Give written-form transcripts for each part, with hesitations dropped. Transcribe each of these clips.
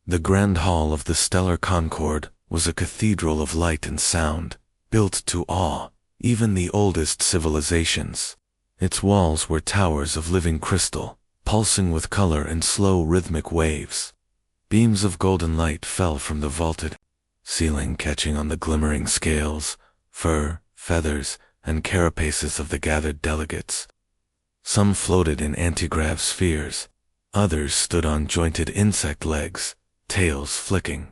The grand hall of the stellar Concord was a cathedral of light and sound, built to awe even the oldest civilizations. Its walls were towers of living crystal, pulsing with color in slow rhythmic waves. Beams of golden light fell from the vaulted ceiling, catching on the glimmering scales, fur, feathers, and carapaces of the gathered delegates. Some floated in antigrav spheres, others stood on jointed insect legs, tails flicking.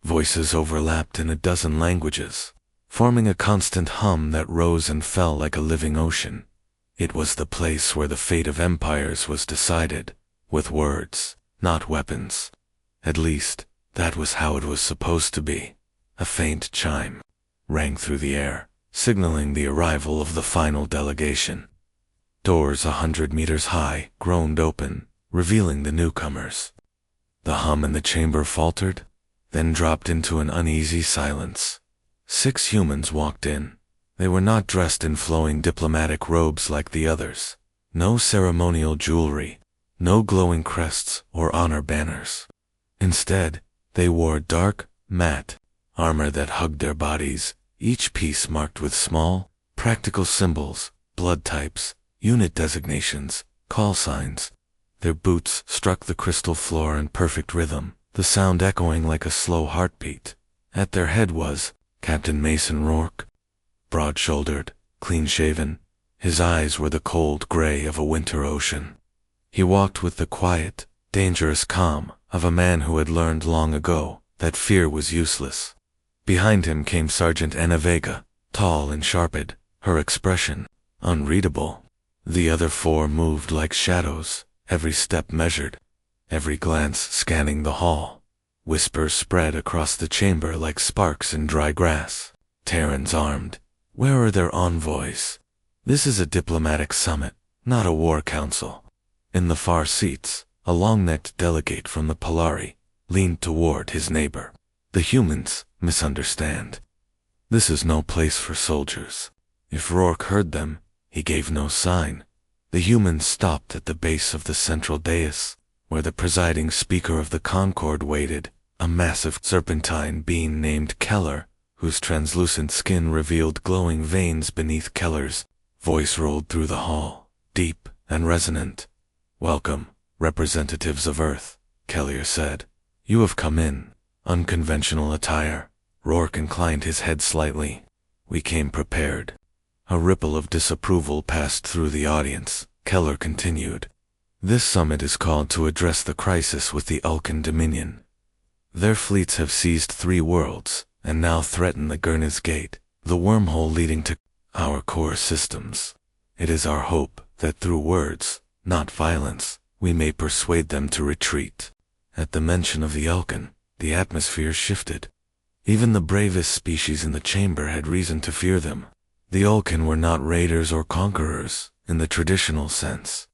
Voices overlapped in a dozen languages, forming a constant hum that rose and fell like a living ocean. It was the place where the fate of empires was decided, with words, not weapons. At least, that was how it was supposed to be. A faint chime rang through the air, signaling the arrival of the final delegation. Doors 100 meters high groaned open, revealing the newcomers. The hum in the chamber faltered, then dropped into an uneasy silence. 6 humans walked in. They were not dressed in flowing diplomatic robes like the others. No ceremonial jewelry, no glowing crests or honor banners. Instead, they wore dark, matte armor that hugged their bodies, each piece marked with small, practical symbols, blood types, unit designations, call signs. Their boots struck the crystal floor in perfect rhythm, the sound echoing like a slow heartbeat. At their head was Captain Mason Rourke. Broad-shouldered, clean-shaven, his eyes were the cold gray of a winter ocean. He walked with the quiet, dangerous calm of a man who had learned long ago that fear was useless. Behind him came Sergeant Anna Vega, tall and sharpened, her expression unreadable. The other 4 moved like shadows, every step measured, every glance scanning the hall. Whispers spread across the chamber like sparks in dry grass. Terrans armed. Where are their envoys? This is a diplomatic summit, not a war council. In the far seats, a long-necked delegate from the Polari leaned toward his neighbor. The humans misunderstand. This is no place for soldiers. If Rourke heard them, he gave no sign. The humans stopped at the base of the central dais, where the presiding speaker of the Concord waited, a massive serpentine being named Keller, whose translucent skin revealed glowing veins beneath Keller's voice rolled through the hall, deep and resonant. "Welcome, representatives of Earth," Keller said. "You have come in unconventional attire." Rourke inclined his head slightly. "We came prepared." A ripple of disapproval passed through the audience. Keller continued. "This summit is called to address the crisis with the Ulcan Dominion. Their fleets have seized 3 worlds, and now threaten the Gurniz Gate, the wormhole leading to our core systems. It is our hope that through words, not violence, we may persuade them to retreat." At the mention of the Ulcan, the atmosphere shifted. Even the bravest species in the chamber had reason to fear them. The Ulcan were not raiders or conquerors, in the traditional sense.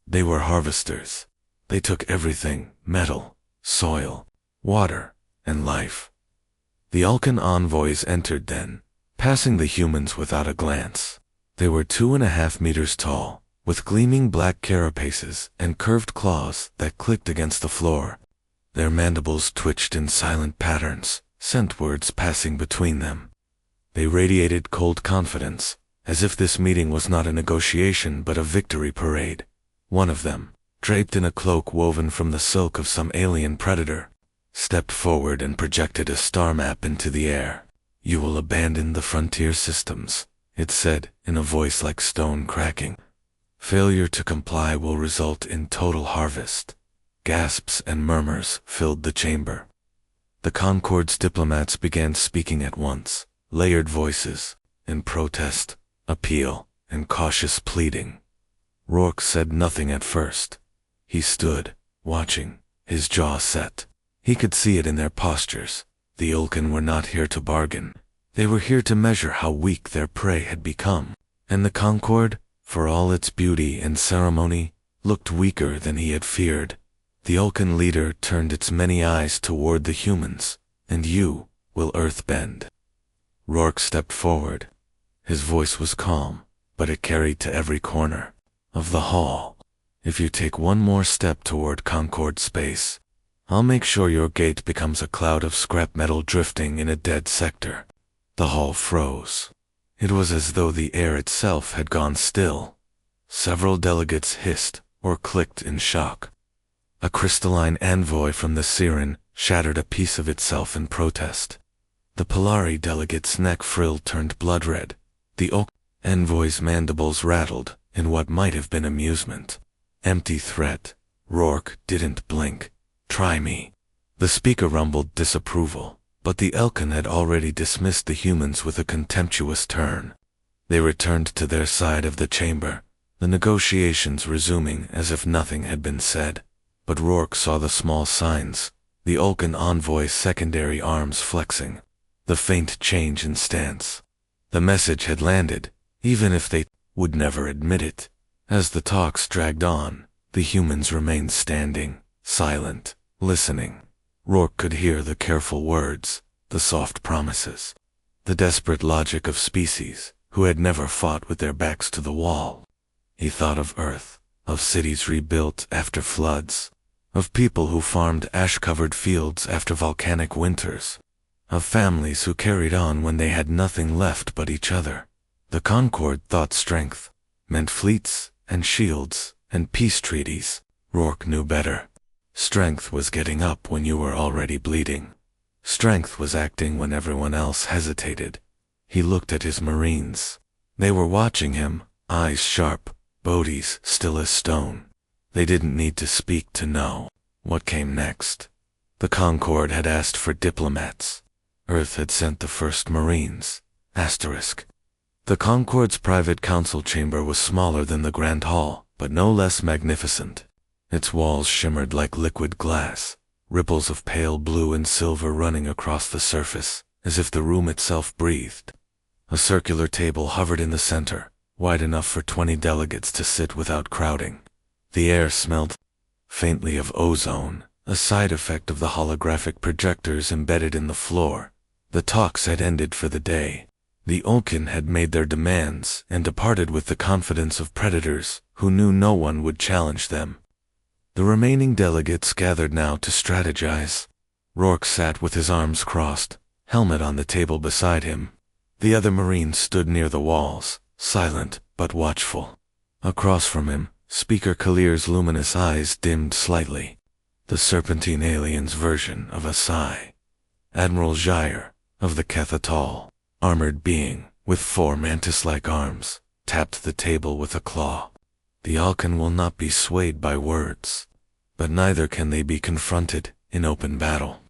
They were harvesters. They took everything: metal, soil, water, and life. The Ulcan envoys entered then, passing the humans without a glance. They were 2.5 meters tall, with gleaming black carapaces and curved claws that clicked against the floor. Their mandibles twitched in silent patterns, scent words passing between them. They radiated cold confidence, as if this meeting was not a negotiation but a victory parade. One of them, draped in a cloak woven from the silk of some alien predator, stepped forward and projected a star map into the air. "You will abandon the frontier systems," it said in a voice like stone cracking. "Failure to comply will result in total harvest." Gasps and murmurs filled the chamber. The Concord's diplomats began speaking at once, layered voices, in protest, appeal, and cautious pleading. Rourke said nothing at first. He stood, watching, his jaw set. He could see it in their postures. The Ulcan were not here to bargain. They were here to measure how weak their prey had become. And the Concord, for all its beauty and ceremony, looked weaker than he had feared. The Ulcan leader turned its many eyes toward the humans. "And you, will Earth bend?" Rourke stepped forward. His voice was calm, but it carried to every corner of the hall. "If you take one more step toward Concord space, I'll make sure your gate becomes a cloud of scrap metal drifting in a dead sector. The hall froze. It was as though the air itself had gone still. Several delegates hissed or clicked in shock. A crystalline envoy from the Siren shattered a piece of itself in protest. The Polari delegate's neck frill turned blood red. The Orc envoy's mandibles rattled in what might have been amusement. Empty threat. Rourke didn't blink. Try me. The speaker rumbled disapproval, but the Elkin had already dismissed the humans with a contemptuous turn. They returned to their side of the chamber, the negotiations resuming as if nothing had been said. But Rourke saw the small signs, the Ulcan envoy's secondary arms flexing, the faint change in stance. The message had landed, even if they would never admit it. As the talks dragged on, the humans remained standing, silent, listening. Rourke could hear the careful words, the soft promises, the desperate logic of species who had never fought with their backs to the wall. He thought of Earth, of cities rebuilt after floods, of people who farmed ash-covered fields after volcanic winters, of families who carried on when they had nothing left but each other. The Concord thought strength meant fleets and shields and peace treaties. Rourke knew better. Strength was getting up when you were already bleeding. Strength was acting when everyone else hesitated. He looked at his Marines. They were watching him, eyes sharp, bodies still as stone. They didn't need to speak to know what came next. The Concord had asked for diplomats. Earth had sent the first Marines. Asterisk. The Concord's private council chamber was smaller than the Grand Hall, but no less magnificent. Its walls shimmered like liquid glass, ripples of pale blue and silver running across the surface, as if the room itself breathed. A circular table hovered in the center, wide enough for 20 delegates to sit without crowding. The air smelled faintly of ozone, a side effect of the holographic projectors embedded in the floor. The talks had ended for the day. The Ulcan had made their demands and departed with the confidence of predators who knew no one would challenge them. The remaining delegates gathered now to strategize. Rourke sat with his arms crossed, helmet on the table beside him. The other Marines stood near the walls, silent but watchful. Across from him, Speaker Kalir's luminous eyes dimmed slightly. The serpentine alien's version of a sigh. Admiral Jair, of the Kethatal, armored being, with 4 mantis-like arms, tapped the table with a claw. The Alkan will not be swayed by words, but neither can they be confronted in open battle.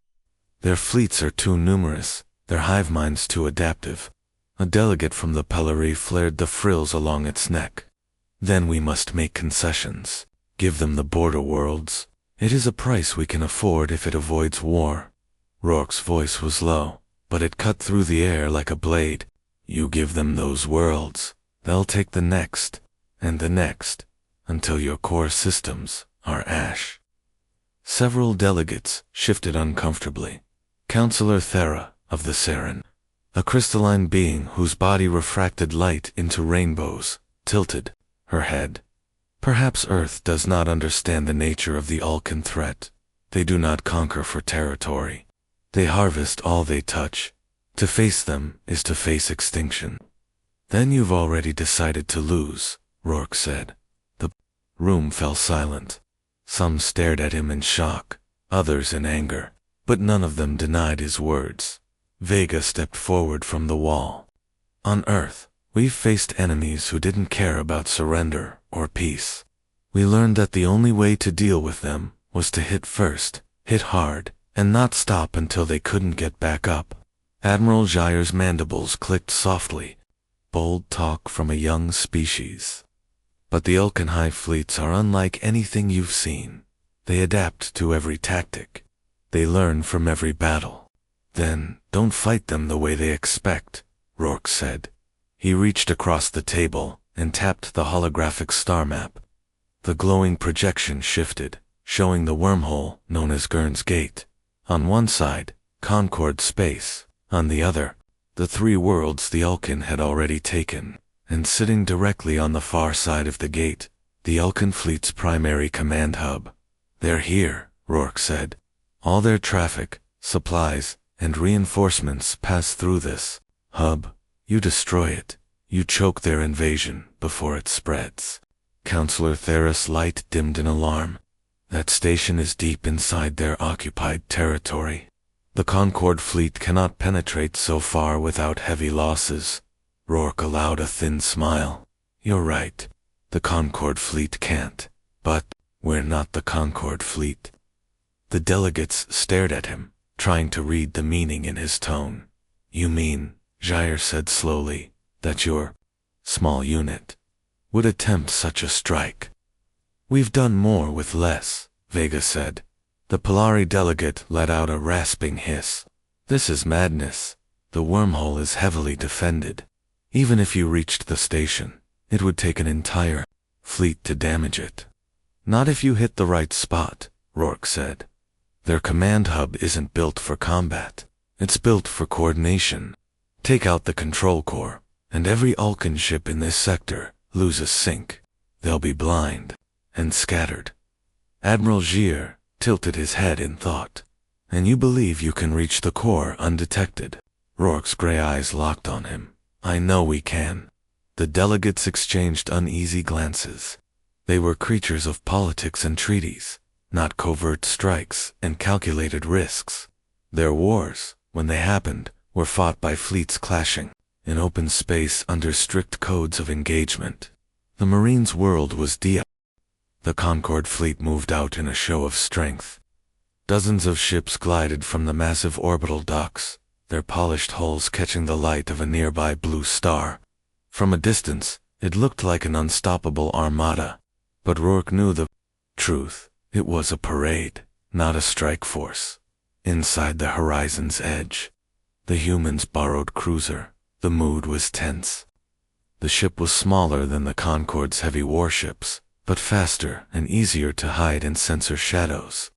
Their fleets are too numerous, their hive minds too adaptive. A delegate from the Pellerie flared the frills along its neck. Then we must make concessions, give them the border worlds. It is a price we can afford if it avoids war. Rourke's voice was low, but it cut through the air like a blade. You give them those worlds, they'll take the next, and the next, until your core systems are ash. Several delegates shifted uncomfortably. Councillor Thera, of the Saren, a crystalline being whose body refracted light into rainbows, tilted her head. Perhaps Earth does not understand the nature of the Ulcan threat. They do not conquer for territory. They harvest all they touch. To face them is to face extinction. Then you've already decided to lose, Rourke said. The room fell silent. Some stared at him in shock, others in anger, but none of them denied his words. Vega stepped forward from the wall. On Earth, we've faced enemies who didn't care about surrender or peace. We learned that the only way to deal with them was to hit first, hit hard, and not stop until they couldn't get back up. Admiral Jair's mandibles clicked softly. Bold talk from a young species. But the Ulcan hive fleets are unlike anything you've seen. They adapt to every tactic. They learn from every battle. Then, don't fight them the way they expect, Rourke said. He reached across the table and tapped the holographic star map. The glowing projection shifted, showing the wormhole known as Gurn's Gate. On one side, Concord space. On the other, the 3 worlds the Ulcan had already taken. And sitting directly on the far side of the gate, the Ulcan fleet's primary command hub. They're here, Rourke said. All their traffic, supplies, and reinforcements pass through this hub. You destroy it. You choke their invasion before it spreads. Counselor Theris' light dimmed in alarm. That station is deep inside their occupied territory. The Concord fleet cannot penetrate so far without heavy losses. Rourke allowed a thin smile. You're right. The Concord fleet can't. But we're not the Concord fleet. The delegates stared at him, trying to read the meaning in his tone. You mean, Jair said slowly, that your small unit would attempt such a strike? We've done more with less, Vega said. The Polari delegate let out a rasping hiss. This is madness. The wormhole is heavily defended. Even if you reached the station, it would take an entire fleet to damage it. Not if you hit the right spot, Rourke said. Their command hub isn't built for combat. It's built for coordination. Take out the control core, and every Alkan ship in this sector loses sync. They'll be blind and scattered. Admiral Gier tilted his head in thought. And you believe you can reach the core undetected? Rourke's gray eyes locked on him. I know we can. The delegates exchanged uneasy glances. They were creatures of politics and treaties, not covert strikes and calculated risks. Their wars, when they happened, were fought by fleets clashing, in open space under strict codes of engagement. The Marines' world was The Concord fleet moved out in a show of strength. Dozens of ships glided from the massive orbital docks, their polished hulls catching the light of a nearby blue star. From a distance, it looked like an unstoppable armada. But Rourke knew the truth. It was a parade, not a strike force. Inside the horizon's edge, the humans borrowed cruiser. The mood was tense. The ship was smaller than the Concord's heavy warships, but faster and easier to hide and censor shadows.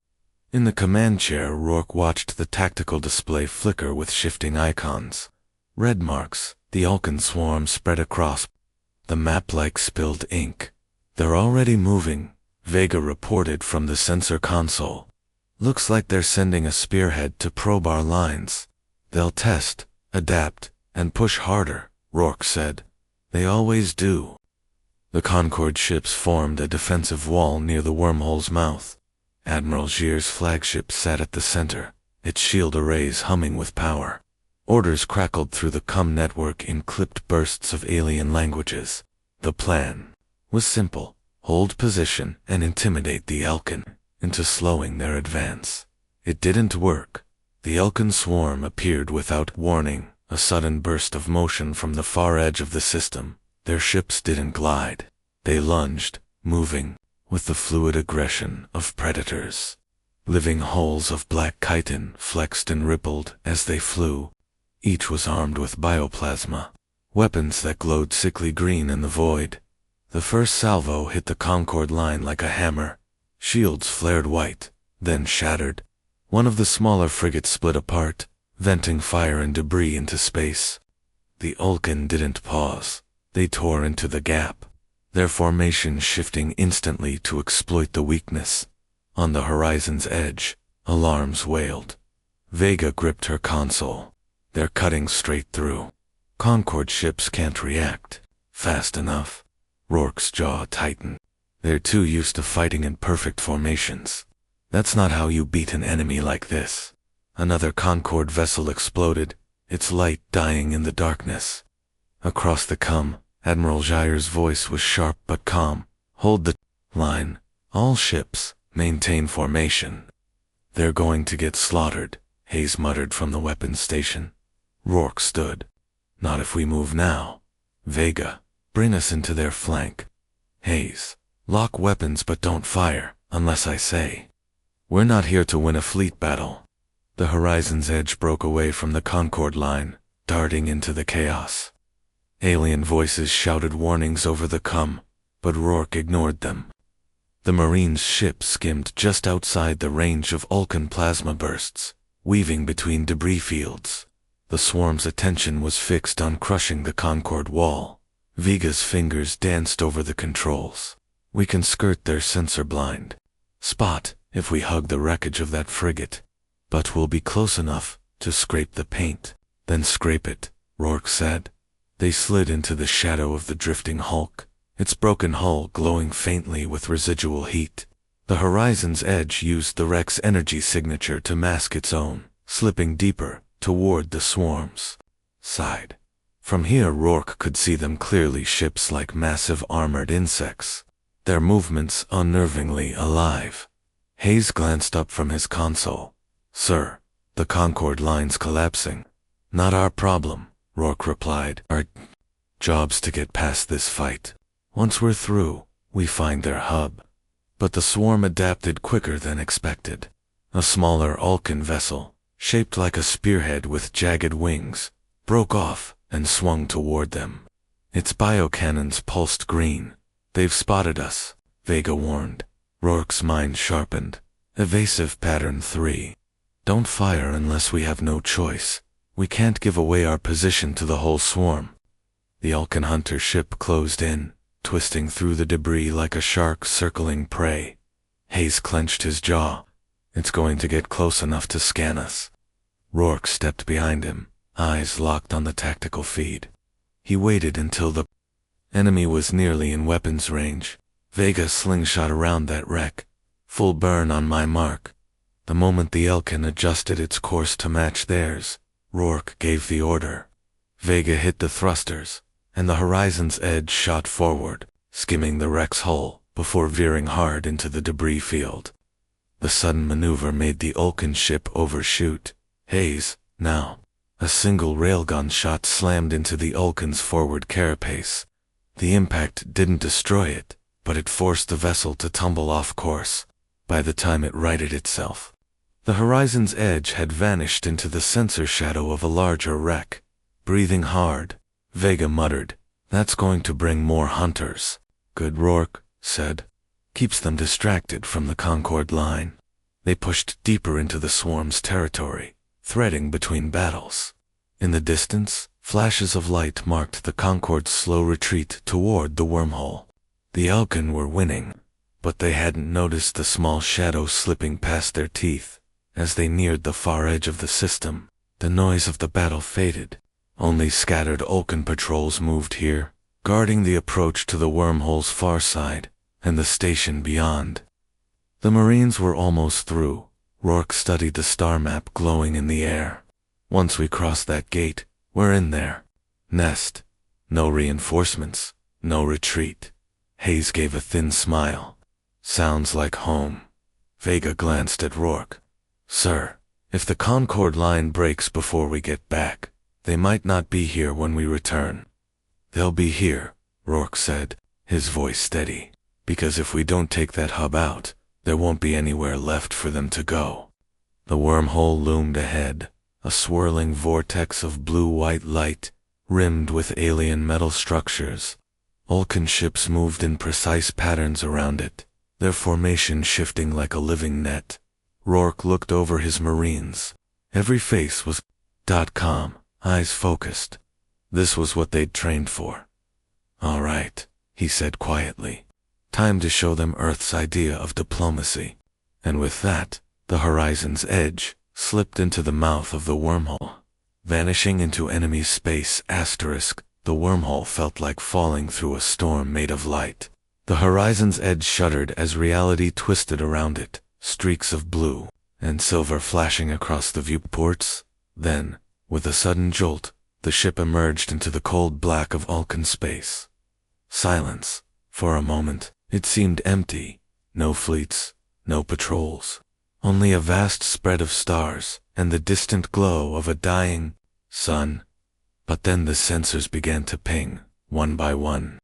In the command chair, Rourke watched the tactical display flicker with shifting icons. Red marks, the Alkan swarm spread across the map like spilled ink. They're already moving, Vega reported from the sensor console. Looks like they're sending a spearhead to probe our lines. They'll test, adapt, and push harder, Rourke said. They always do. The Concord ships formed a defensive wall near the wormhole's mouth. Admiral Gier's flagship sat at the center, its shield arrays humming with power. Orders crackled through the COM network in clipped bursts of alien languages. The plan was simple. Hold position and intimidate the Alkan into slowing their advance. It didn't work. The Alkan swarm appeared without warning, a sudden burst of motion from the far edge of the system. Their ships didn't glide. They lunged, moving, with the fluid aggression of predators. Living hulls of black chitin flexed and rippled as they flew. Each was armed with bioplasma, weapons that glowed sickly green in the void. The first salvo hit the Concord line like a hammer. Shields flared white, then shattered. One of the smaller frigates split apart, venting fire and debris into space. The Alkan didn't pause. They tore into the gap, their formation shifting instantly to exploit the weakness. On the horizon's edge, alarms wailed. Vega gripped her console. They're cutting straight through. Concord ships can't react fast enough. Rourke's jaw tightened. They're too used to fighting in perfect formations. That's not how you beat an enemy like this. Another Concord vessel exploded, its light dying in the darkness. Across the COM, Admiral Jair's voice was sharp but calm. Hold the line. All ships, maintain formation. They're going to get slaughtered, Hayes muttered from the weapons station. Rourke stood. Not if we move now. Vega, bring us into their flank. Hayes, lock weapons but don't fire, unless I say. We're not here to win a fleet battle. The horizon's edge broke away from the Concord line, darting into the chaos. Alien voices shouted warnings over the COM, but Rourke ignored them. The Marines' ship skimmed just outside the range of Alkan plasma bursts, weaving between debris fields. The swarm's attention was fixed on crushing the Concord wall. Vega's fingers danced over the controls. We can skirt their sensor blind spot if we hug the wreckage of that frigate. but we'll be close enough to scrape the paint. Then scrape it, Rourke said. They slid into the shadow of the drifting hulk, its broken hull glowing faintly with residual heat. The horizon's edge used the wreck's energy signature to mask its own, slipping deeper toward the swarm's side. From here Rourke could see them clearly, ships like massive armored insects, their movements unnervingly alive. Hayes glanced up from his console. "Sir, the Concorde line's collapsing." "Not our problem," Rourke replied. "Our job's to get past this fight. Once we're through, we find their hub." But the swarm adapted quicker than expected. A smaller Ulcan vessel, shaped like a spearhead with jagged wings, broke off and swung toward them. Its biocannons pulsed green. "They've spotted us," Vega warned. Rourke's mind sharpened. Evasive pattern 3. "Don't fire unless we have no choice. We can't give away our position to the whole swarm." The Ulcan hunter ship closed in, twisting through the debris like a shark circling prey. Hayes clenched his jaw. "It's going to get close enough to scan us." Rourke stepped behind him, eyes locked on the tactical feed. He waited until the enemy was nearly in weapons range. "Vega slingshot around that wreck. Full burn on my mark." The moment the Elkin adjusted its course to match theirs, Rourke gave the order. Vega hit the thrusters, and the horizon's edge shot forward, skimming the wreck's hull before veering hard into the debris field. The sudden maneuver made the Ulcan ship overshoot. "Hayes, now." A single railgun shot slammed into the Ulcan's forward carapace. The impact didn't destroy it, but it forced the vessel to tumble off course. By the time it righted itself, the horizon's edge had vanished into the sensor shadow of a larger wreck. Breathing hard, Vega muttered, "That's going to bring more hunters." "Good," Rourke said. "Keeps them distracted from the Concorde line." They pushed deeper into the swarm's territory, threading between battles. In the distance, flashes of light marked the Concorde's slow retreat toward the wormhole. The Elkin were winning, but they hadn't noticed the small shadow slipping past their teeth. As they neared the far edge of the system, the noise of the battle faded. Only scattered Ulcan patrols moved here, guarding the approach to the wormhole's far side and the station beyond. The Marines were almost through. Rourke studied the star map glowing in the air. "Once we cross that gate, we're in there. Nest. No reinforcements, no retreat." Hayes gave a thin smile. "Sounds like home." Vega glanced at Rourke. "Sir, if the Concorde line breaks before we get back, they might not be here when we return." "They'll be here," Rourke said, his voice steady. "Because if we don't take that hub out, there won't be anywhere left for them to go." The wormhole loomed ahead, a swirling vortex of blue-white light, rimmed with alien metal structures. Ulcan ships moved in precise patterns around it, their formation shifting like a living net. Rourke looked over his Marines. Every face was calm, eyes focused. This was what they'd trained for. "All right," he said quietly. "Time to show them Earth's idea of diplomacy." And with that, the horizon's edge slipped into the mouth of the wormhole. Vanishing into enemy space *, the wormhole felt like falling through a storm made of light. The horizon's edge shuddered as reality twisted around it, streaks of blue and silver flashing across the viewports. Then, with a sudden jolt, the ship emerged into the cold black of Ulcan space. Silence. For a moment, it seemed empty. No fleets, no patrols. Only a vast spread of stars and the distant glow of a dying sun. But then the sensors began to ping, one by one.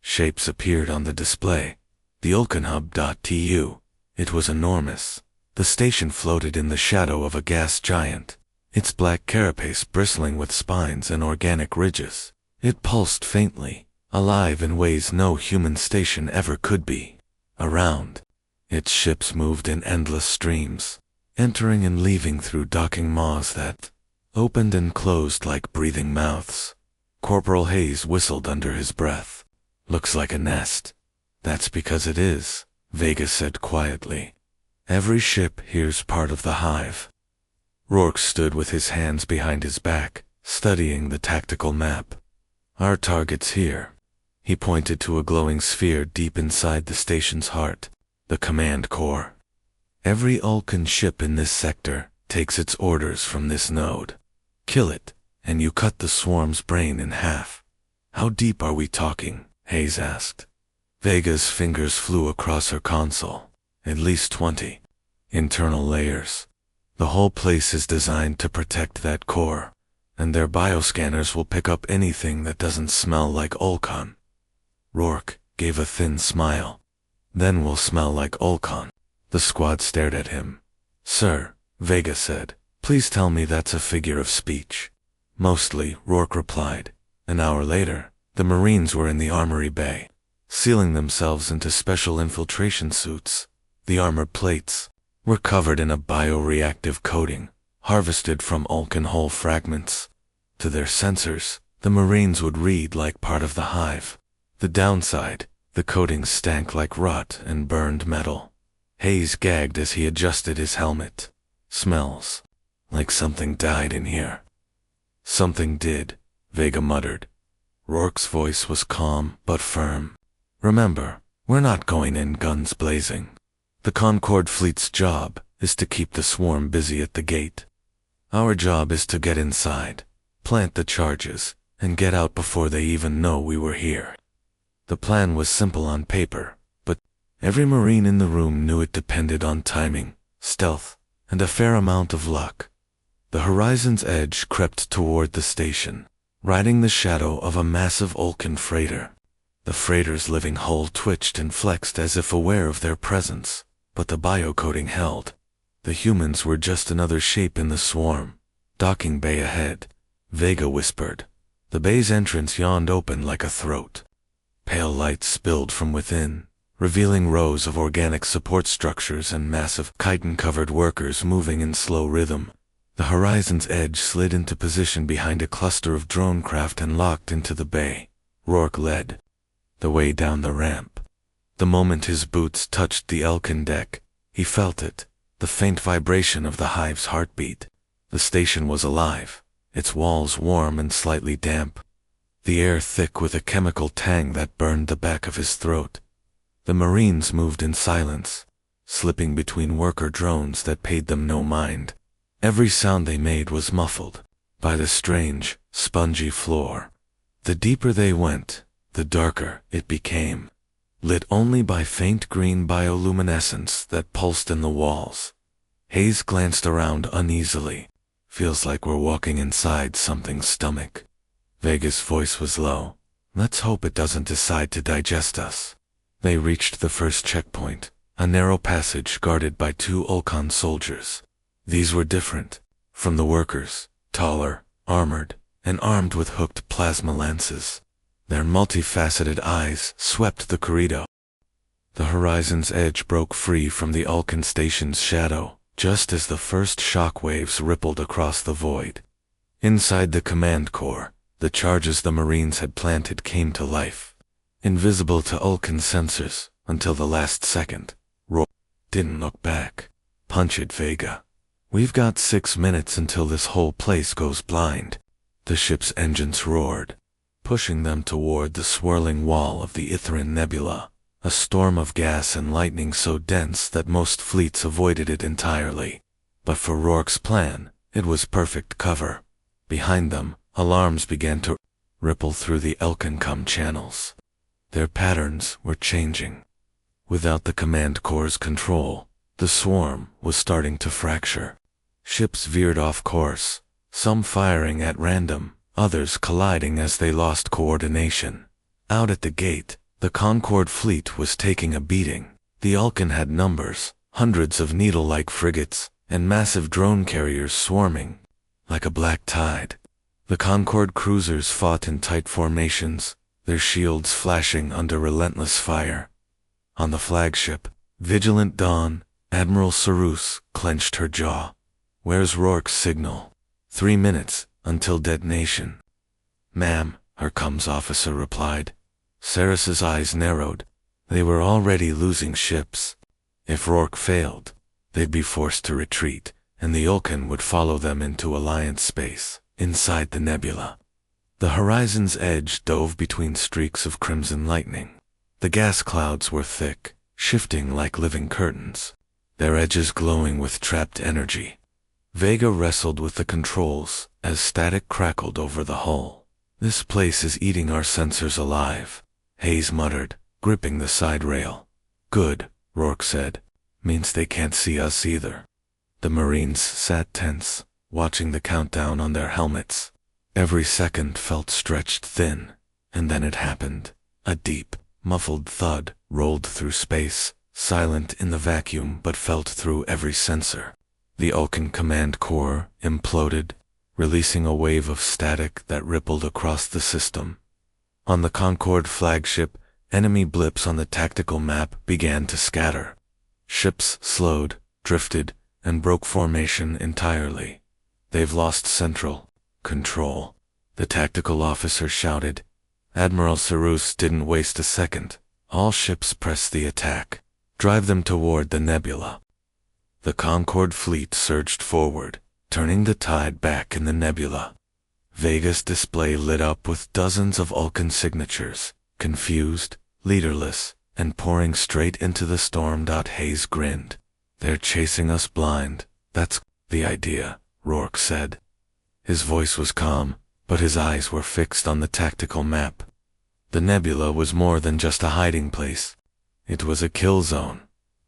Shapes appeared on the display. The Ulcanhub.tu. It was enormous. The station floated in the shadow of a gas giant, its black carapace bristling with spines and organic ridges. It pulsed faintly, alive in ways no human station ever could be. Around, its ships moved in endless streams, entering and leaving through docking maws that opened and closed like breathing mouths. Corporal Hayes whistled under his breath. "Looks like a nest." "That's because it is," Vega said quietly. "Every ship here's part of the hive." Rourke stood with his hands behind his back, studying the tactical map. Our target's here. He pointed to a glowing sphere deep inside the station's heart, the command core. Every Ulcan ship in this sector takes its orders from this node. Kill it, and you cut the swarm's brain in half. How deep are we talking? Hayes asked. Vega's fingers flew across her console. At least 20. Internal layers. The whole place is designed to protect that core, and their bioscanners will pick up anything that doesn't smell like Ulcan. Rourke gave a thin smile. Then we'll smell like Ulcan. The squad stared at him. Sir, Vega said, please tell me that's a figure of speech. Mostly, Rourke replied. An hour later, the Marines were in the armory bay, sealing themselves into special infiltration suits. The armor plates were covered in a bioreactive coating, harvested from Ulcan hull fragments. To their sensors, the Marines would read like part of the hive. The downside, the coating stank like rot and burned metal. Hayes gagged as he adjusted his helmet. Smells like something died in here. Something did, Vega muttered. Rourke's voice was calm but firm. Remember, we're not going in guns blazing. The Concord fleet's job is to keep the swarm busy at the gate. Our job is to get inside, plant the charges, and get out before they even know we were here. The plan was simple on paper, but every Marine in the room knew it depended on timing, stealth, and a fair amount of luck. The horizon's edge crept toward the station, riding the shadow of a massive Ulcan freighter. The freighter's living hull twitched and flexed as if aware of their presence, but the biocoating held. The humans were just another shape in the swarm. Docking bay ahead, Vega whispered. The bay's entrance yawned open like a throat. Pale light spilled from within, revealing rows of organic support structures and massive chitin-covered workers moving in slow rhythm. The horizon's edge slid into position behind a cluster of drone craft and locked into the bay. Rourke led the way down the ramp. The moment his boots touched the Elkin deck, he felt it, the faint vibration of the hive's heartbeat. The station was alive, its walls warm and slightly damp, the air thick with a chemical tang that burned the back of his throat. The Marines moved in silence, slipping between worker drones that paid them no mind. Every sound they made was muffled by the strange, spongy floor. The deeper they went, the darker it became, lit only by faint green bioluminescence that pulsed in the walls. Hayes glanced around uneasily. Feels like we're walking inside something's stomach. Vega's voice was low. Let's hope it doesn't decide to digest us. They reached the first checkpoint, a narrow passage guarded by 2 Ulcan soldiers. These were different from the workers, taller, armored, and armed with hooked plasma lances. Their multifaceted eyes swept the corridor. The horizon's edge broke free from the Ulcan station's shadow, just as the first shock waves rippled across the void. Inside the command core, the charges the Marines had planted came to life. Invisible to Ulcan sensors until the last second. Rourke didn't look back. Punch it, Vega. We've got 6 minutes until this whole place goes blind. The ship's engines roared, pushing them toward the swirling wall of the Ithran Nebula, a storm of gas and lightning so dense that most fleets avoided it entirely. But for Rourke's plan, it was perfect cover. Behind them, alarms began to ripple through the Elkincom channels. Their patterns were changing. Without the command core's control, the swarm was starting to fracture. Ships veered off course, some firing at random, others colliding as they lost coordination. Out at the gate, the Concord fleet was taking a beating. The Ulcan had numbers, hundreds of needle-like frigates, and massive drone carriers swarming like a black tide. The Concord cruisers fought in tight formations, their shields flashing under relentless fire. On the flagship, Vigilant Dawn, Admiral Sarus clenched her jaw. Where's Rourke's signal? 3 minutes until detonation. Ma'am, her comms officer replied. Sarus's eyes narrowed. They were already losing ships. If Rourke failed, they'd be forced to retreat, and the Ulcan would follow them into Alliance space, inside the nebula. The horizon's edge dove between streaks of crimson lightning. The gas clouds were thick, shifting like living curtains, their edges glowing with trapped energy. Vega wrestled with the controls as static crackled over the hull. "This place is eating our sensors alive," Hayes muttered, gripping the side rail. "Good," Rourke said. "Means they can't see us either." The Marines sat tense, watching the countdown on their helmets. Every second felt stretched thin, and then it happened. A deep, muffled thud rolled through space, silent in the vacuum but felt through every sensor. The Ulcan command core imploded, releasing a wave of static that rippled across the system. On the Concorde flagship, enemy blips on the tactical map began to scatter. Ships slowed, drifted, and broke formation entirely. "They've lost central control," the tactical officer shouted. Admiral Sarus didn't waste a second. "All ships press the attack. Drive them toward the nebula." The Concorde fleet surged forward, turning the tide back in the nebula. Vega's display lit up with dozens of Ulcan signatures, confused, leaderless, and pouring straight into the storm. Hayes grinned. "They're chasing us blind. That's the idea," Rourke said. His voice was calm, but his eyes were fixed on the tactical map. The nebula was more than just a hiding place. It was a kill zone.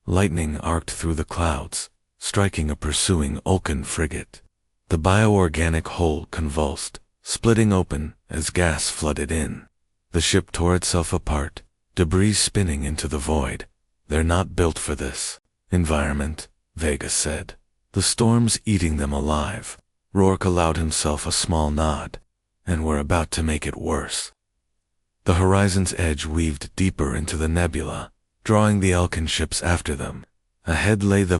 Lightning arced through the clouds, striking a pursuing Ulcan frigate. The bioorganic hull convulsed, splitting open as gas flooded in. The ship tore itself apart, debris spinning into the void. "They're not built for this environment," Vega said. "The storm's eating them alive." Rourke allowed himself a small nod. "And we're about to make it worse." The horizon's edge weaved deeper into the nebula, drawing the Ulcan ships after them. Ahead lay the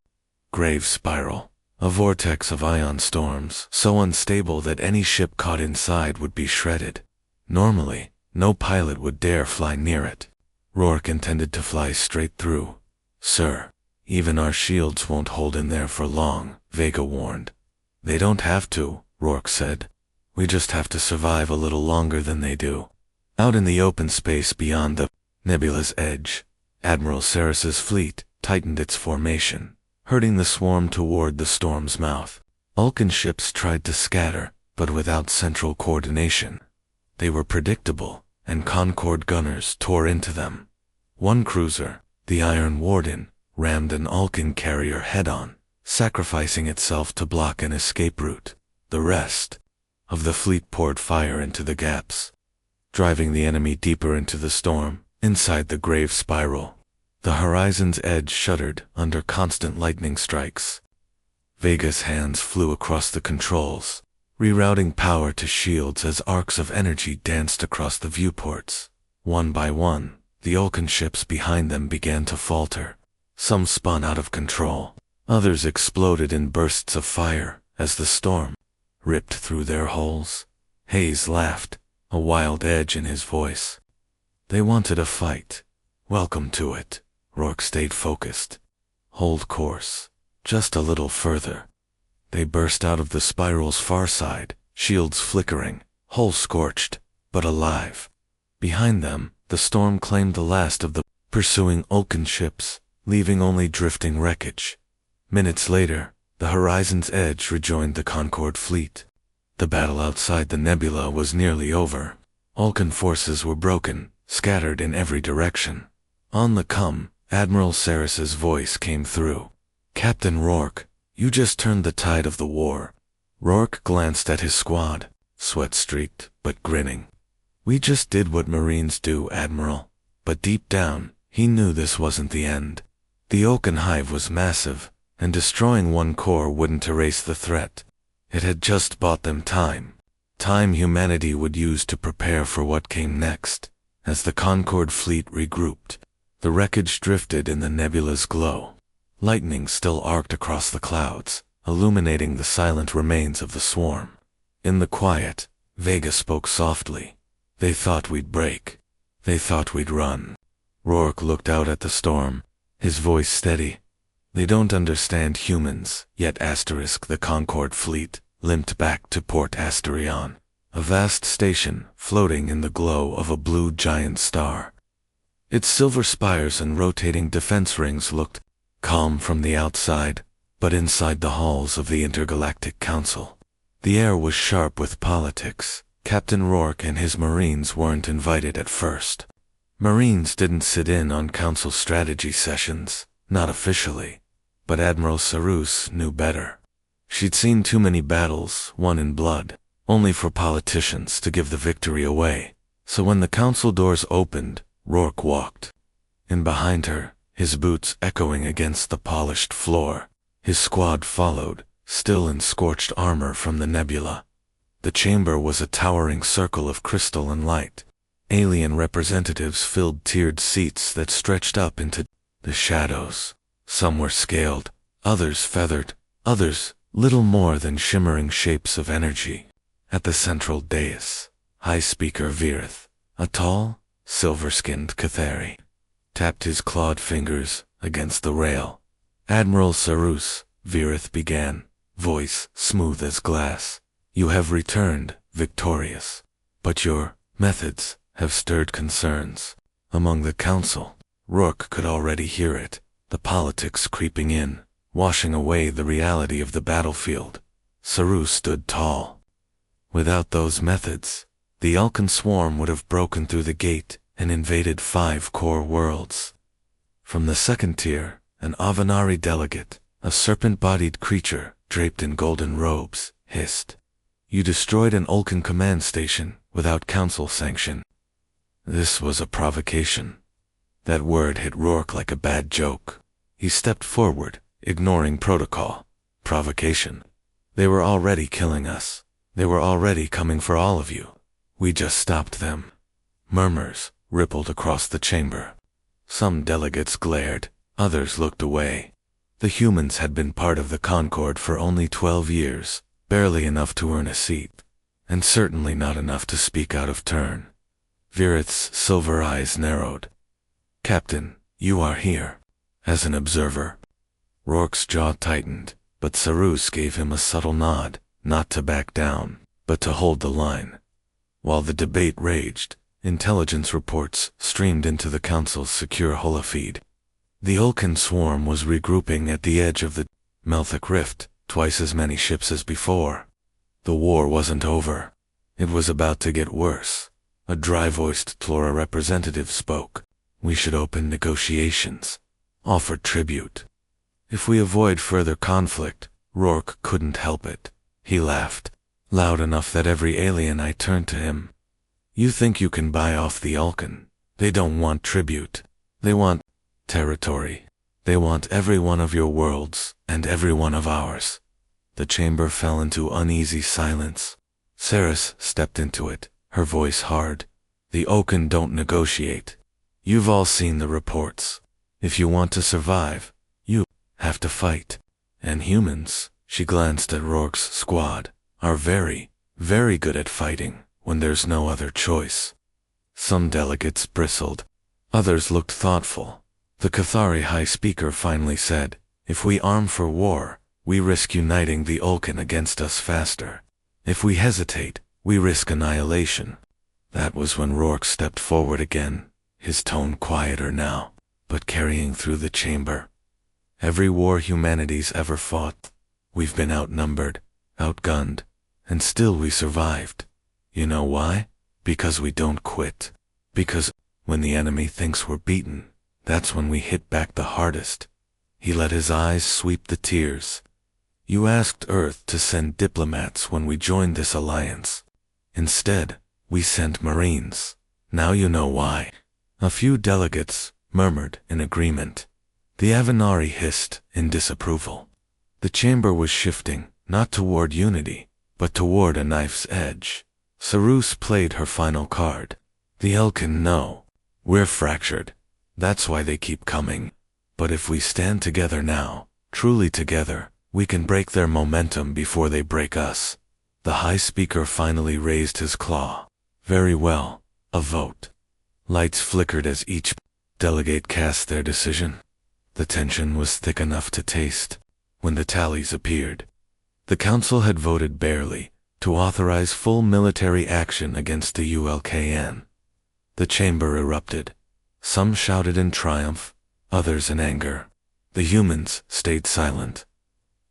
Grave Spiral, a vortex of ion storms so unstable that any ship caught inside would be shredded. Normally, no pilot would dare fly near it. Rourke intended to fly straight through. "Sir, even our shields won't hold in there for long," Vega warned. "They don't have to," Rourke said. "We just have to survive a little longer than they do." Out in the open space beyond the nebula's edge, Admiral Sarris's fleet tightened its formation, herding the swarm toward the storm's mouth. Ulcan ships tried to scatter, but without central coordination. They were predictable, and Concorde gunners tore into them. One cruiser, the Iron Warden, rammed an Ulcan carrier head-on, sacrificing itself to block an escape route. The rest of the fleet poured fire into the gaps, driving the enemy deeper into the storm. Inside the Grave Spiral, the horizon's edge shuddered under constant lightning strikes. Vega's hands flew across the controls, rerouting power to shields as arcs of energy danced across the viewports. One by one, the Ulcan ships behind them began to falter. Some spun out of control. Others exploded in bursts of fire as the storm ripped through their hulls. Hayes laughed, a wild edge in his voice. "They wanted a fight. Welcome to it." Rourke stayed focused. "Hold course. Just a little further." They burst out of the spiral's far side, shields flickering, hull scorched, but alive. Behind them, the storm claimed the last of the pursuing Ulcan ships, leaving only drifting wreckage. Minutes later, the horizon's edge rejoined the Concorde fleet. The battle outside the nebula was nearly over. Ulcan forces were broken, scattered in every direction. On the come, Admiral Sarris's voice came through. "Captain Rourke, you just turned the tide of the war." Rourke glanced at his squad, sweat-streaked but grinning. "We just did what Marines do, Admiral." But deep down, he knew this wasn't the end. The Ulcan hive was massive, and destroying one core wouldn't erase the threat. It had just bought them time. Time humanity would use to prepare for what came next. As the Concorde fleet regrouped, the wreckage drifted in the nebula's glow. Lightning still arced across the clouds, illuminating the silent remains of the swarm. In the quiet, Vega spoke softly. "They thought we'd break. They thought we'd run." Rourke looked out at the storm, his voice steady. They don't understand humans, yet the Concorde fleet limped back to Port Asterion, a vast station floating in the glow of a blue giant star. Its silver spires and rotating defense rings looked calm from the outside, but inside the halls of the Intergalactic Council, the air was sharp with politics. Captain Rourke and his Marines weren't invited at first. Marines didn't sit in on Council strategy sessions, not officially, but Admiral Sarus knew better. She'd seen too many battles won in blood, only for politicians to give the victory away. So when the Council doors opened, Rourke walked in behind her, his boots echoing against the polished floor. His squad followed, still in scorched armor from the nebula. The chamber was a towering circle of crystal and light. Alien representatives filled tiered seats that stretched up into the shadows. Some were scaled, others feathered, others little more than shimmering shapes of energy. At the central dais, High Speaker Virith, a tall, silver-skinned Cathari, tapped his clawed fingers against the rail. Admiral Sarus, Virith began, voice smooth as glass. You have returned, victorious. But your methods have stirred concerns among the Council. Rourke could already hear it, the politics creeping in, washing away the reality of the battlefield. Sarus stood tall. Without those methods, the Ulcan swarm would have broken through the gate and invaded 5 core worlds. From the second tier, an Avenari delegate, a serpent-bodied creature draped in golden robes, hissed. You destroyed an Ulcan command station without Council sanction. This was a provocation. That word hit Rourke like a bad joke. He stepped forward, ignoring protocol. Provocation. They were already killing us. They were already coming for all of you. We just stopped them. Murmurs rippled across the chamber. Some delegates glared, others looked away. The humans had been part of the Concorde for only 12 years, barely enough to earn a seat, and certainly not enough to speak out of turn. Virith's silver eyes narrowed. Captain, you are here. As an observer. Rourke's jaw tightened, but Sarus gave him a subtle nod, not to back down, but to hold the line. While the debate raged, intelligence reports streamed into the Council's secure holofeed. The Ulcan swarm was regrouping at the edge of the Melthic Rift, twice as many ships as before. The war wasn't over. It was about to get worse. A dry-voiced Tlora representative spoke. We should open negotiations. Offer tribute. If we avoid further conflict, Rourke couldn't help it. He laughed, loud enough that every alien eye turned to him. You think you can buy off the Ulcan? They don't want tribute. They want territory. They want every one of your worlds, and every one of ours. The chamber fell into uneasy silence. Saris stepped into it, her voice hard. The Ulcan don't negotiate. You've all seen the reports. If you want to survive, you have to fight. And humans, she glanced at Rourke's squad, are very, very good at fighting when there's no other choice. Some delegates bristled. Others looked thoughtful. The Cathari High Speaker finally said, if we arm for war, we risk uniting the Ulcan against us faster. If we hesitate, we risk annihilation. That was when Rourke stepped forward again, his tone quieter now, but carrying through the chamber. Every war humanity's ever fought, we've been outnumbered, outgunned, and still we survived. You know why? Because we don't quit. Because when the enemy thinks we're beaten, that's when we hit back the hardest. He let his eyes sweep the tiers. You asked Earth to send diplomats when we joined this alliance. Instead, we sent Marines. Now you know why. A few delegates murmured in agreement. The Avenari hissed in disapproval. The chamber was shifting, not toward unity, but toward a knife's edge. Sarus played her final card. The Ulcan know. We're fractured. That's why they keep coming. But if we stand together now, truly together, we can break their momentum before they break us. The High Speaker finally raised his claw. Very well, a vote. Lights flickered as each delegate cast their decision. The tension was thick enough to taste. When the tallies appeared, the council had voted barely to authorize full military action against the ULKN. The chamber erupted. Some shouted in triumph, others in anger. The humans stayed silent.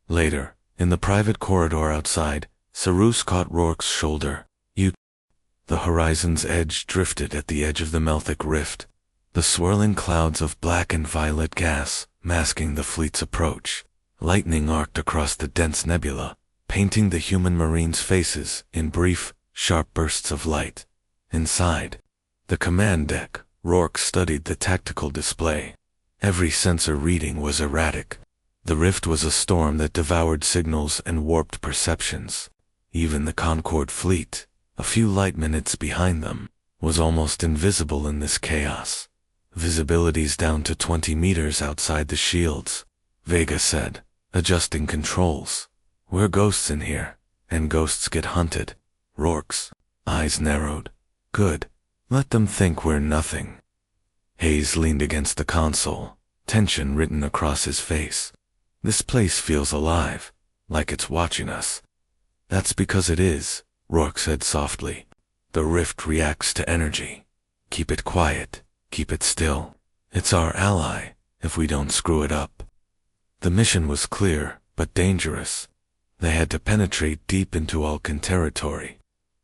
Later, in the private corridor outside, Cyrus caught Rourke's shoulder. "You..." The horizon's edge drifted at the edge of the Melthic rift, the swirling clouds of black and violet gas masking the fleet's approach. Lightning arced across the dense nebula, painting the human marines' faces in brief, sharp bursts of light. Inside the command deck, Rourke studied the tactical display. Every sensor reading was erratic. The rift was a storm that devoured signals and warped perceptions. Even the Concord fleet, a few light minutes behind them, was almost invisible in this chaos. "Visibility's down to 20 meters outside the shields," Vega said, adjusting controls. "We're ghosts in here, and ghosts get hunted." Rourke's eyes narrowed. "Good. Let them think we're nothing." Hayes leaned against the console, tension written across his face. "This place feels alive, like it's watching us." "That's because it is," Rourke said softly. "The rift reacts to energy. Keep it quiet, keep it still. It's our ally, if we don't screw it up." The mission was clear, but dangerous. They had to penetrate deep into Alkan territory,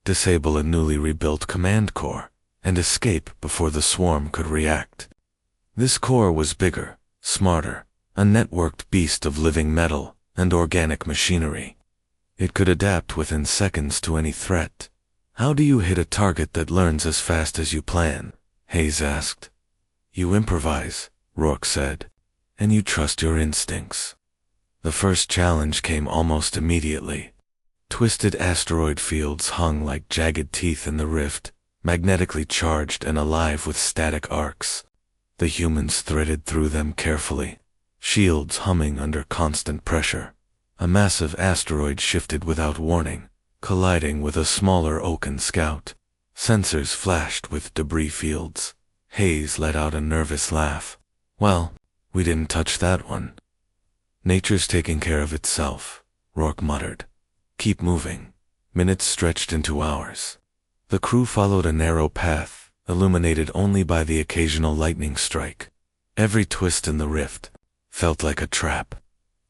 disable a newly rebuilt command core, and escape before the swarm could react. This core was bigger, smarter, a networked beast of living metal and organic machinery. It could adapt within seconds to any threat. "How do you hit a target that learns as fast as you plan?" Hayes asked. "You improvise," Rourke said, "and you trust your instincts." The first challenge came almost immediately. Twisted asteroid fields hung like jagged teeth in the rift, magnetically charged and alive with static arcs. The humans threaded through them carefully, shields humming under constant pressure. A massive asteroid shifted without warning, colliding with a smaller Oaken scout. Sensors flashed with debris fields. Hayes let out a nervous laugh. "Well, we didn't touch that one." "Nature's taking care of itself," Rourke muttered. "Keep moving." Minutes stretched into hours. The crew followed a narrow path, illuminated only by the occasional lightning strike. Every twist in the rift felt like a trap.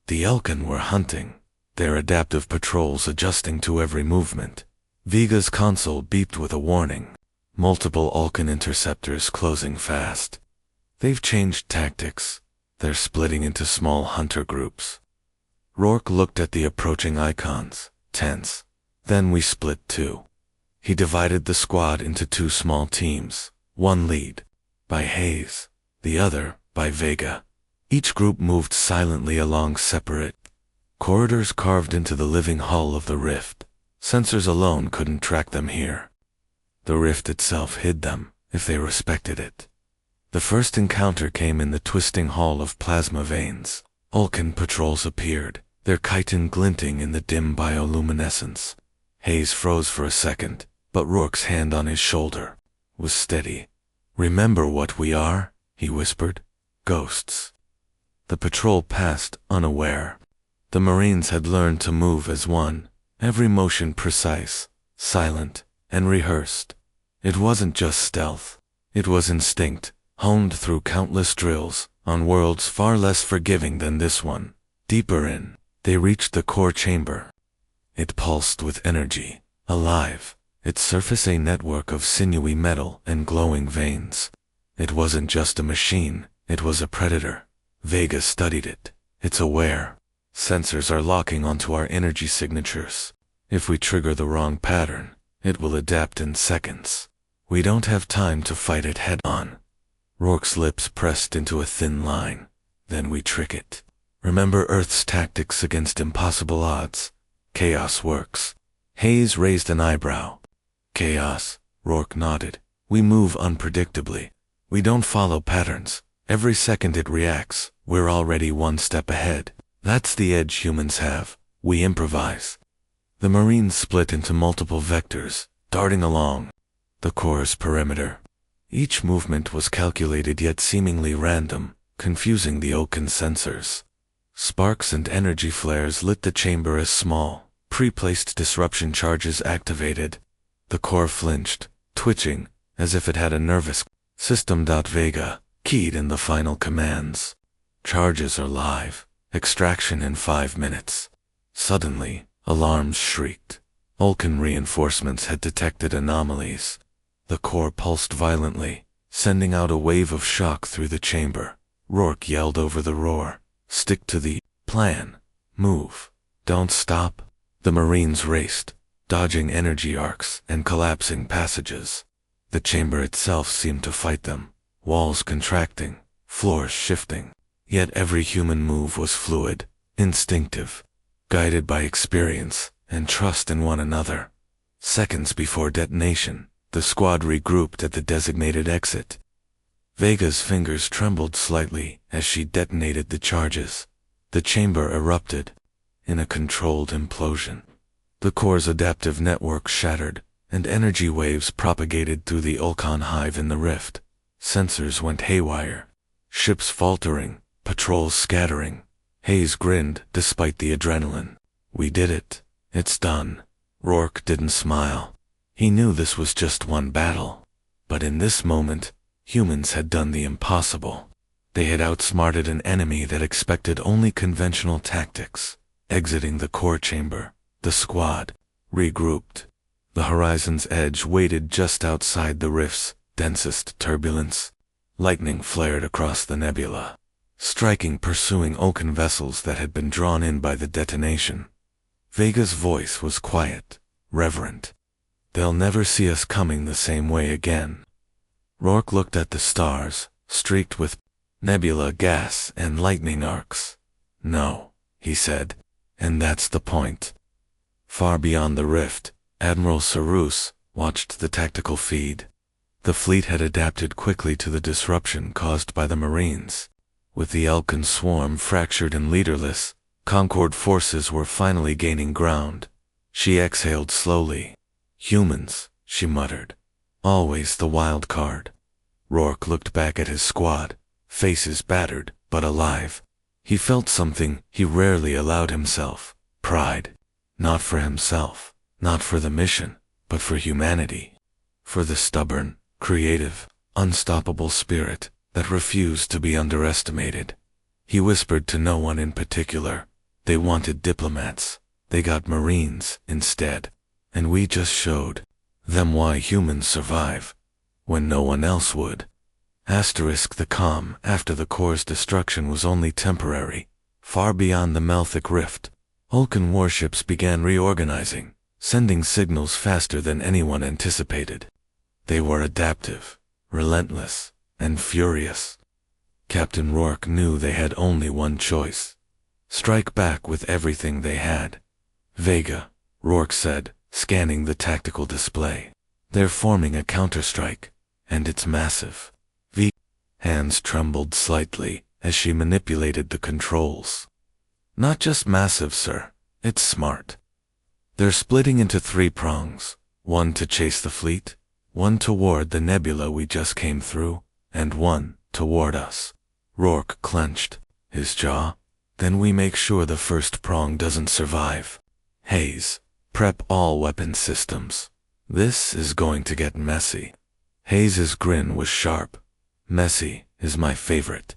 The Elkin were hunting, their adaptive patrols adjusting to every movement. Vega's console beeped with a warning. Multiple Alkan interceptors closing fast. "They've changed tactics. They're splitting into small hunter groups." Rourke looked at the approaching icons, tense. "Then we split too." He divided the squad into two small teams, one lead by Hayes, the other by Vega. Each group moved silently along separate corridors carved into the living hull of the rift. Sensors alone couldn't track them here. The rift itself hid them, if they respected it. The first encounter came in the twisting hall of plasma veins. Alkan patrols appeared, their chitin glinting in the dim bioluminescence. Hayes froze for a second, but Rourke's hand on his shoulder was steady. "Remember what we are?" he whispered. "Ghosts." The patrol passed, unaware. The Marines had learned to move as one, every motion precise, silent, and rehearsed. It wasn't just stealth. It was instinct, honed through countless drills, on worlds far less forgiving than this one. Deeper in, they reached the core chamber. It pulsed with energy, alive, its surface a network of sinewy metal and glowing veins. It wasn't just a machine, it was a predator. Vega studied it. It's aware. Sensors are locking onto our energy signatures. If we trigger the wrong pattern, it will adapt in seconds. We don't have time to fight it head-on. Rourke's lips pressed into a thin line. Then we trick it. Remember Earth's tactics against impossible odds. Chaos works. Hayes raised an eyebrow. Chaos, Rourke nodded. We move unpredictably. We don't follow patterns. Every second it reacts, we're already one step ahead. That's the edge humans have. We improvise. The Marines split into multiple vectors, darting along the core's perimeter. Each movement was calculated yet seemingly random, confusing the Oaken sensors. Sparks and energy flares lit the chamber as small, pre-placed disruption charges activated. The core flinched, twitching, as if it had a nervous system. Vega keyed in the final commands. Charges are live. Extraction in 5 minutes. Suddenly, alarms shrieked. Oaken reinforcements had detected anomalies. The core pulsed violently, sending out a wave of shock through the chamber. Rourke yelled over the roar, "Stick to the plan. Move. Don't stop." The Marines raced, dodging energy arcs and collapsing passages. The chamber itself seemed to fight them, walls contracting, floors shifting. Yet every human move was fluid, instinctive, guided by experience and trust in one another. Seconds before detonation, the squad regrouped at the designated exit. Vega's fingers trembled slightly as she detonated the charges. The chamber erupted in a controlled implosion. The core's adaptive network shattered, and energy waves propagated through the Ulcon hive in the rift. Sensors went haywire, ships faltering, patrols scattering. Hayes grinned despite the adrenaline. "We did it. It's done." Rourke didn't smile. He knew this was just one battle. But in this moment, humans had done the impossible. They had outsmarted an enemy that expected only conventional tactics. Exiting the core chamber, the squad regrouped. The horizon's edge waited just outside the rift's densest turbulence. Lightning flared across the nebula, striking pursuing Oaken vessels that had been drawn in by the detonation. Vega's voice was quiet, reverent. "They'll never see us coming the same way again." Rourke looked at the stars, streaked with nebula gas and lightning arcs. "No," he said, "and that's the point." Far beyond the rift, Admiral Sarus watched the tactical feed. The fleet had adapted quickly to the disruption caused by the Marines. With the Elkin swarm fractured and leaderless, Concord forces were finally gaining ground. She exhaled slowly. "Humans," she muttered. "Always the wild card." Rourke looked back at his squad, faces battered but alive. He felt something he rarely allowed himself: pride. Not for himself, not for the mission, but for humanity. For the stubborn, creative, unstoppable spirit that refused to be underestimated. He whispered to no one in particular. They wanted diplomats. They got Marines instead. And we just showed them why humans survive when no one else would. The calm after the core's destruction was only temporary. Far beyond the Melthic rift, Ulcan warships began reorganizing, sending signals faster than anyone anticipated. They were adaptive, relentless, and furious. Captain Rourke knew they had only one choice: strike back with everything they had. "Vega," Rourke said, scanning the tactical display. "They're forming a counterstrike, and it's massive." Hands trembled slightly as she manipulated the controls. "Not just massive, sir. It's smart. They're splitting into 3 prongs, one to chase the fleet, one toward the nebula we just came through, and one toward us." Rourke clenched his jaw. "Then we make sure the first prong doesn't survive. Hayes, prep all weapon systems. This is going to get messy." Hayes's grin was sharp. "Messy is my favorite."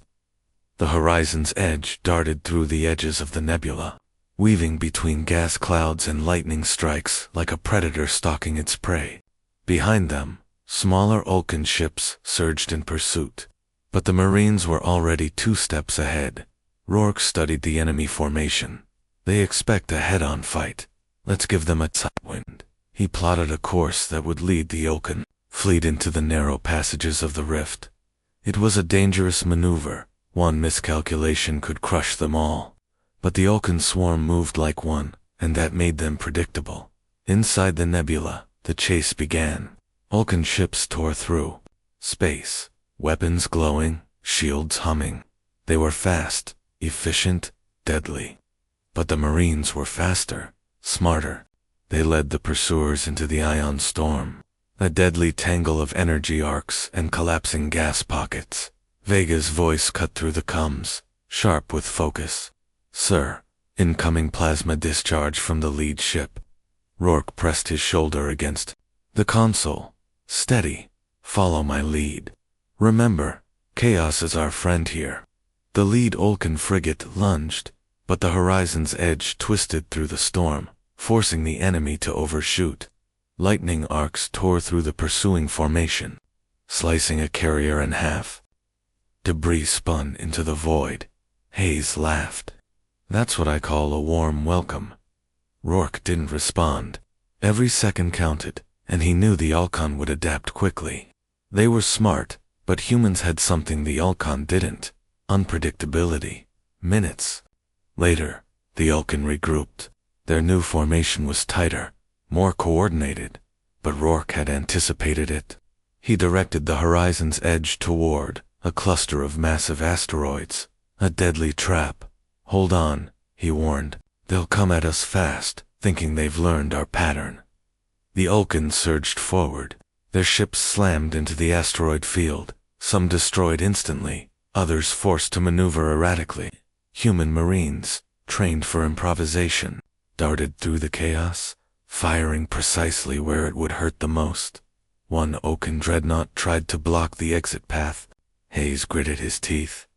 The horizon's edge darted through the edges of the nebula, weaving between gas clouds and lightning strikes like a predator stalking its prey. Behind them, smaller Ulcan ships surged in pursuit. But the Marines were already 2 steps ahead. Rourke studied the enemy formation. They expect a head-on fight. Let's give them a sidewind. He plotted a course that would lead the Ulcan fleet into the narrow passages of the rift. It was a dangerous maneuver. One miscalculation could crush them all. But the Ulcan swarm moved like one, and that made them predictable. Inside the nebula, the chase began. Ulcan ships tore through space, weapons glowing, shields humming. They were fast, efficient, deadly. But the Marines were faster, smarter. They led the pursuers into the ion storm, a deadly tangle of energy arcs and collapsing gas pockets. Vega's voice cut through the comms, sharp with focus. Sir, incoming plasma discharge from the lead ship. Rourke pressed his shoulder against the console. Steady. Follow my lead. Remember, chaos is our friend here. The lead Olkan frigate lunged, but the horizon's edge twisted through the storm, forcing the enemy to overshoot. Lightning arcs tore through the pursuing formation, slicing a carrier in half. Debris spun into the void. Hayes laughed. That's what I call a warm welcome. Rourke didn't respond. Every second counted, and he knew the Alcon would adapt quickly. They were smart, but humans had something the Alcon didn't. Unpredictability. Minutes. Later, the Alcon regrouped. Their new formation was tighter, more coordinated, but Rourke had anticipated it. He directed the horizon's edge toward a cluster of massive asteroids, a deadly trap. Hold on, he warned. They'll come at us fast, thinking they've learned our pattern. The Alcon surged forward. Their ships slammed into the asteroid field, some destroyed instantly, others forced to maneuver erratically. Human marines, trained for improvisation, darted through the chaos, firing precisely where it would hurt the most. One Alcon dreadnought tried to block the exit path. Hayes gritted his teeth.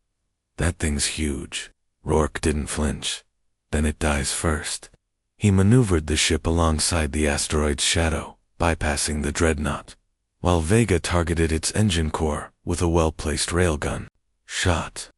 That thing's huge. Rourke didn't flinch. Then it dies first. He maneuvered the ship alongside the asteroid's shadow, bypassing the dreadnought, while Vega targeted its engine core with a well-placed railgun. Shot.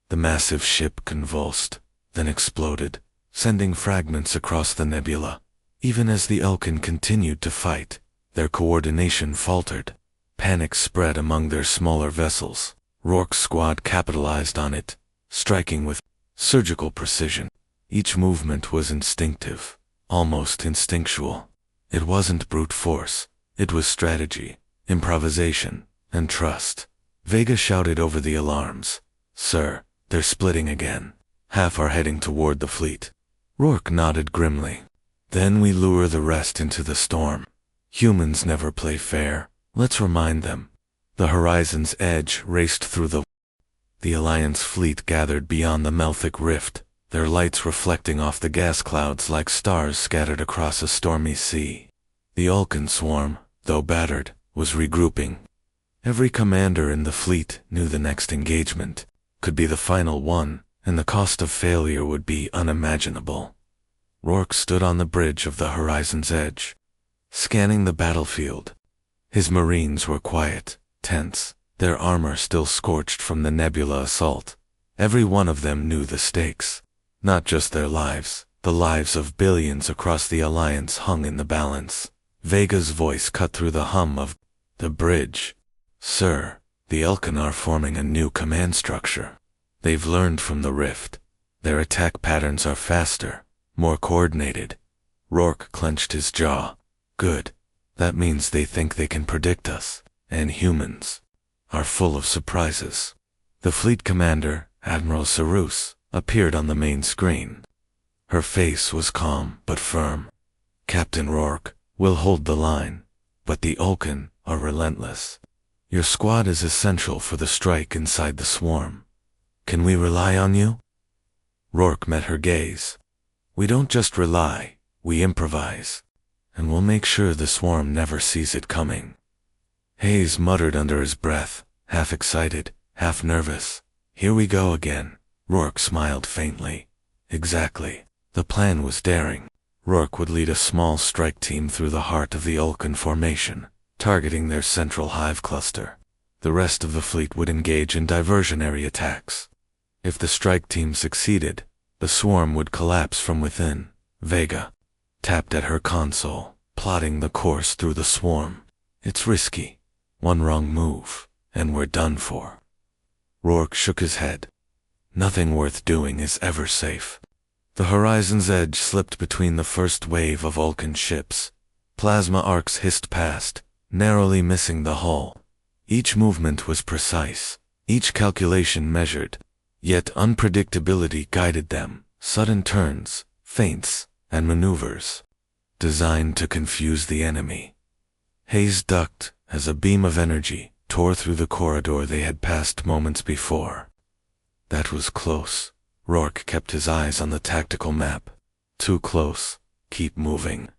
The massive ship convulsed, then exploded, sending fragments across the nebula. Even as the Alcon continued to fight, their coordination faltered. Panic spread among their smaller vessels. Rourke's squad capitalized on it, striking with surgical precision. Each movement was instinctive, almost instinctual. It wasn't brute force. It was strategy, improvisation, and trust. Vega shouted over the alarms. Sir, they're splitting again. Half are heading toward the fleet. Rourke nodded grimly. Then we lure the rest into the storm. Humans never play fair. Let's remind them. The horizon's edge raced through the Alliance fleet gathered beyond the Melthic rift, their lights reflecting off the gas clouds like stars scattered across a stormy sea. The Alcon swarm, though battered, was regrouping. Every commander in the fleet knew the next engagement could be the final one, and the cost of failure would be unimaginable. Rourke stood on the bridge of the horizon's edge, scanning the battlefield. His marines were quiet, tense, their armor still scorched from the nebula assault. Every one of them knew the stakes. Not just their lives, the lives of billions across the Alliance hung in the balance. Vega's voice cut through the hum of the bridge. Sir, the Alcon are forming a new command structure. They've learned from the rift. Their attack patterns are faster, more coordinated. Rourke clenched his jaw. Good. That means they think they can predict us, and humans are full of surprises. The fleet commander, Admiral Cyrus, appeared on the main screen. Her face was calm but firm. Captain Rourke, we'll hold the line, but the Alcon are relentless. Your squad is essential for the strike inside the swarm. Can we rely on you? Rourke met her gaze. We don't just rely, we improvise. And we'll make sure the swarm never sees it coming. Hayes muttered under his breath, half excited, half nervous. Here we go again. Rourke smiled faintly. Exactly. The plan was daring. Rourke would lead a small strike team through the heart of the Alcon formation, targeting their central hive cluster. The rest of the fleet would engage in diversionary attacks. If the strike team succeeded, the swarm would collapse from within. Vega tapped at her console, plotting the course through the swarm. It's risky. One wrong move, and we're done for. Rourke shook his head. Nothing worth doing is ever safe. The horizon's edge slipped between the first wave of Alcon ships. Plasma arcs hissed past, narrowly missing the hull. Each movement was precise, each calculation measured, yet unpredictability guided them. Sudden turns, feints, and maneuvers, designed to confuse the enemy. Hayes ducked as a beam of energy tore through the corridor they had passed moments before. That was close. Rourke kept his eyes on the tactical map. Too close. Keep moving.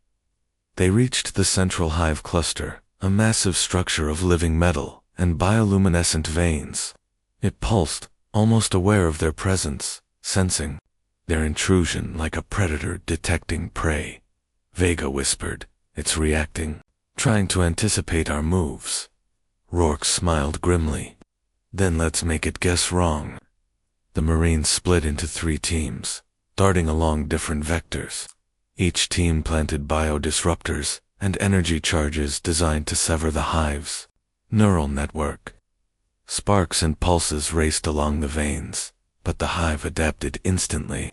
They reached the central hive cluster, a massive structure of living metal and bioluminescent veins. It pulsed, almost aware of their presence, sensing their intrusion like a predator detecting prey. Vega whispered, "It's reacting, trying to anticipate our moves." Rourke smiled grimly. "Then let's make it guess wrong." The Marines split into 3 teams, darting along different vectors. Each team planted biodisruptors and energy charges designed to sever the hive's neural network. Sparks and pulses raced along the veins, but the hive adapted instantly,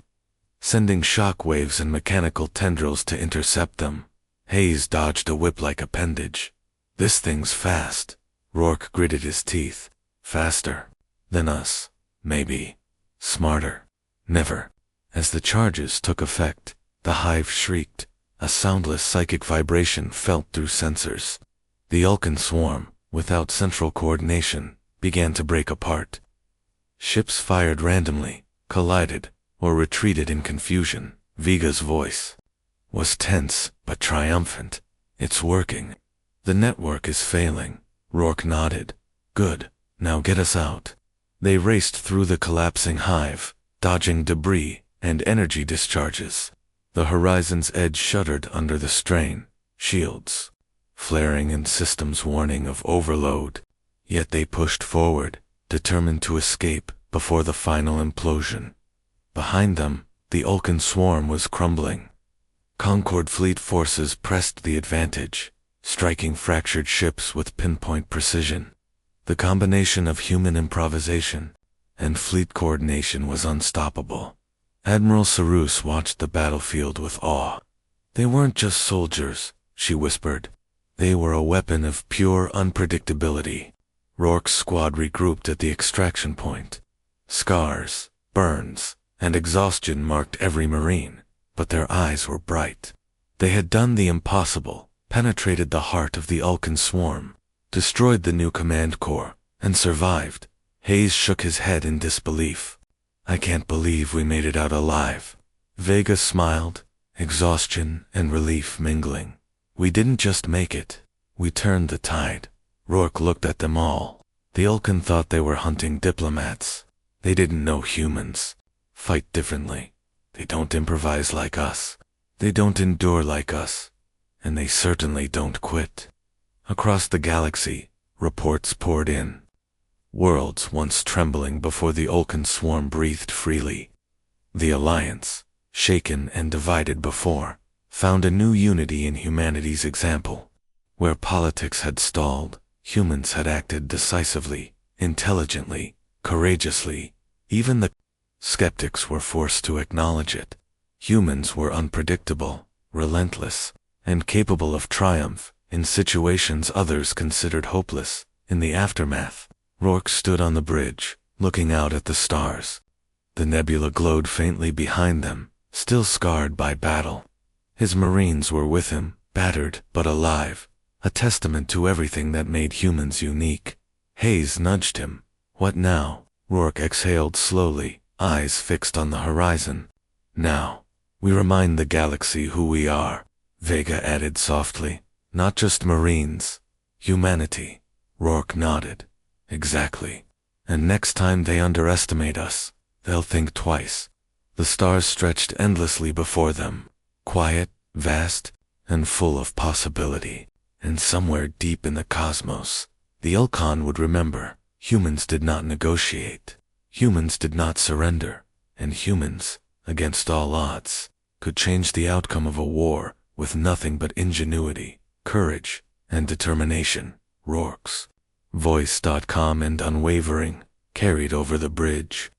sending shock waves and mechanical tendrils to intercept them. Hayes dodged a whip-like appendage. "This thing's fast." Rourke gritted his teeth. "Faster than us, maybe. Smarter. Never." As the charges took effect, the hive shrieked. A soundless psychic vibration felt through sensors. The Ulcan swarm, without central coordination, began to break apart. Ships fired randomly, collided, or retreated in confusion. Vega's voice was tense but triumphant. "It's working. The network is failing." Rourke nodded. "Good. Now get us out." They raced through the collapsing hive, dodging debris and energy discharges. The horizon's edge shuddered under the strain, shields flaring and systems warning of overload. Yet they pushed forward, determined to escape before the final implosion. Behind them, the Ulcan swarm was crumbling. Concord fleet forces pressed the advantage, striking fractured ships with pinpoint precision. The combination of human improvisation and fleet coordination was unstoppable. Admiral Sarus watched the battlefield with awe. "They weren't just soldiers," she whispered. "They were a weapon of pure unpredictability." Rourke's squad regrouped at the extraction point. Scars, burns, and exhaustion marked every Marine, but their eyes were bright. They had done the impossible, penetrated the heart of the Ulcan swarm, destroyed the new command corps, and survived. Hayes shook his head in disbelief. "I can't believe we made it out alive." Vega smiled, exhaustion and relief mingling. "We didn't just make it. We turned the tide." Rourke looked at them all. The Ulcan thought they were hunting diplomats. They didn't know humans fight differently. They don't improvise like us. They don't endure like us. And they certainly don't quit. Across the galaxy, reports poured in. Worlds once trembling before the Ulcan swarm breathed freely. The Alliance, shaken and divided before, found a new unity in humanity's example. Where politics had stalled, humans had acted decisively, intelligently, courageously. Even the skeptics were forced to acknowledge it. Humans were unpredictable, relentless, and capable of triumph in situations others considered hopeless. In the aftermath, Rourke stood on the bridge, looking out at the stars. The nebula glowed faintly behind them, still scarred by battle. His Marines were with him, battered but alive, a testament to everything that made humans unique. Hayes nudged him. "What now?" Rourke exhaled slowly, eyes fixed on the horizon. "Now, we remind the galaxy who we are," Vega added softly. "Not just Marines. Humanity." Rourke nodded. "Exactly. And next time they underestimate us, they'll think twice." The stars stretched endlessly before them, quiet, vast, and full of possibility. And somewhere deep in the cosmos, the Ulcan would remember, humans did not negotiate. Humans did not surrender. And humans, against all odds, could change the outcome of a war with nothing but ingenuity, courage, and determination. Rourke's voice.com and unwavering, carried over the bridge.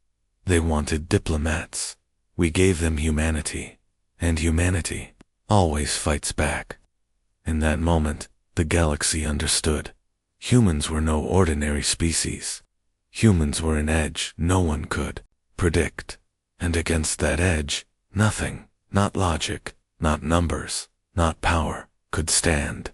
They wanted diplomats. We gave them humanity. And humanity always fights back. In that moment, the galaxy understood. Humans were no ordinary species. Humans were an edge no one could predict. And against that edge, nothing, not logic, not numbers, not power, could stand.